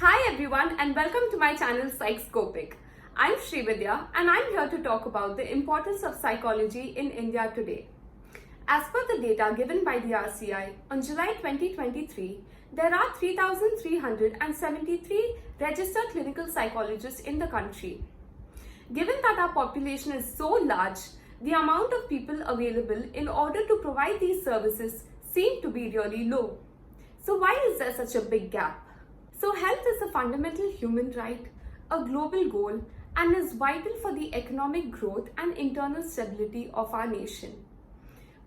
Hi everyone and welcome to my channel Psychscopic. I'm Srividya and I'm here to talk about the importance of psychology in India today. As per the data given by the RCI, on July 2023, there are 3,373 registered clinical psychologists in the country. Given that our population is so large, the amount of people available in order to provide these services seem to be really low. So why is there such a big gap? So health is a fundamental human right, a global goal, and is vital for the economic growth and internal stability of our nation.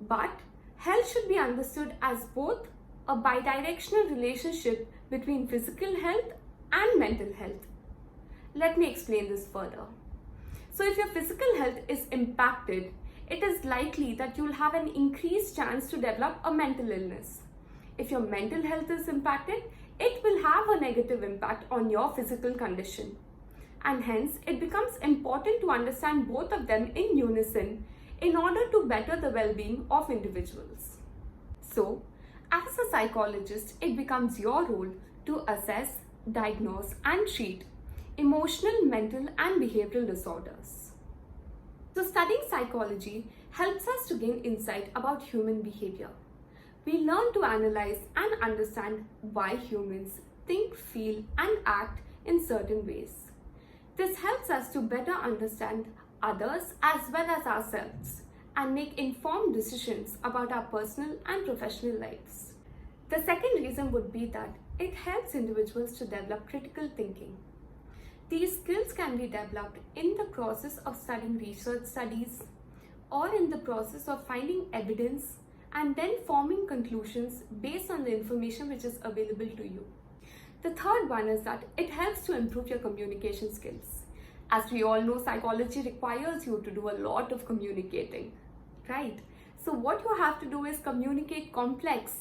But health should be understood as both a bidirectional relationship between physical health and mental health. Let me explain this further. So if your physical health is impacted, it is likely that you'll have an increased chance to develop a mental illness. If your mental health is impacted, it will have a negative impact on your physical condition. And hence, it becomes important to understand both of them in unison in order to better the well-being of individuals. So, as a psychologist, it becomes your role to assess, diagnose, and treat emotional, mental, and behavioral disorders. So, studying psychology helps us to gain insight about human behavior. We learn to analyze and understand why humans think, feel, and act in certain ways. This helps us to better understand others as well as ourselves and make informed decisions about our personal and professional lives. The second reason would be that it helps individuals to develop critical thinking. These skills can be developed in the process of studying research studies or in the process of finding evidence and then forming conclusions based on the information which is available to you. The third one is that it helps to improve your communication skills. As we all know, psychology requires you to do a lot of communicating, right? So what you have to do is communicate complex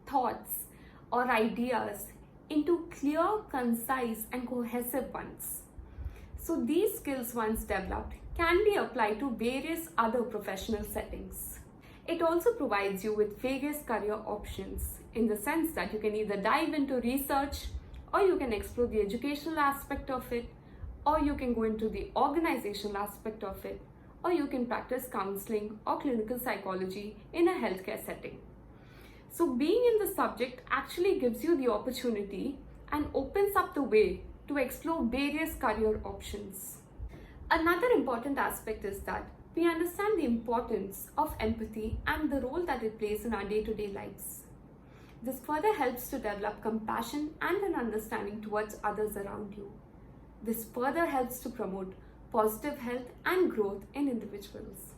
thoughts or ideas into clear, concise, and cohesive ones. So these skills, once developed, can be applied to various other professional settings. It also provides you with various career options in the sense that you can either dive into research, or you can explore the educational aspect of it, or you can go into the organizational aspect of it, or you can practice counseling or clinical psychology in a healthcare setting. So being in the subject actually gives you the opportunity and opens up the way to explore various career options. Another important aspect is that we understand the importance of empathy and the role that it plays in our day-to-day lives. This further helps to develop compassion and an understanding towards others around you. This further helps to promote positive health and growth in individuals.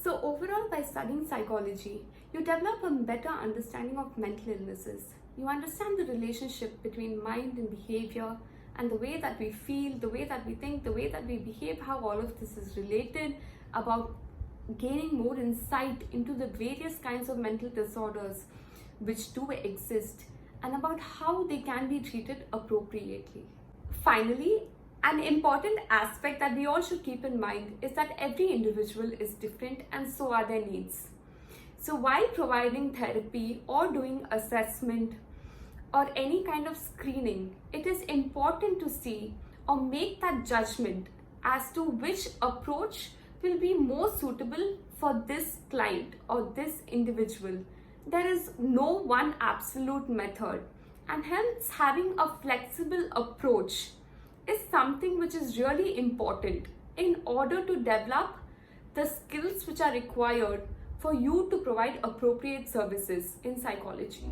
So overall, by studying psychology, you develop a better understanding of mental illnesses. You understand the relationship between mind and behavior, and the way that we feel, the way that we think, the way that we behave, how all of this is related, about gaining more insight into the various kinds of mental disorders which do exist, and about how they can be treated appropriately. Finally, an important aspect that we all should keep in mind is that every individual is different and so are their needs. So while providing therapy or doing assessment or any kind of screening, it is important to see or make that judgment as to which approach will be more suitable for this client or this individual. There is no one absolute method, and hence having a flexible approach is something which is really important in order to develop the skills which are required for you to provide appropriate services in psychology.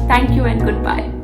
Thank you and goodbye.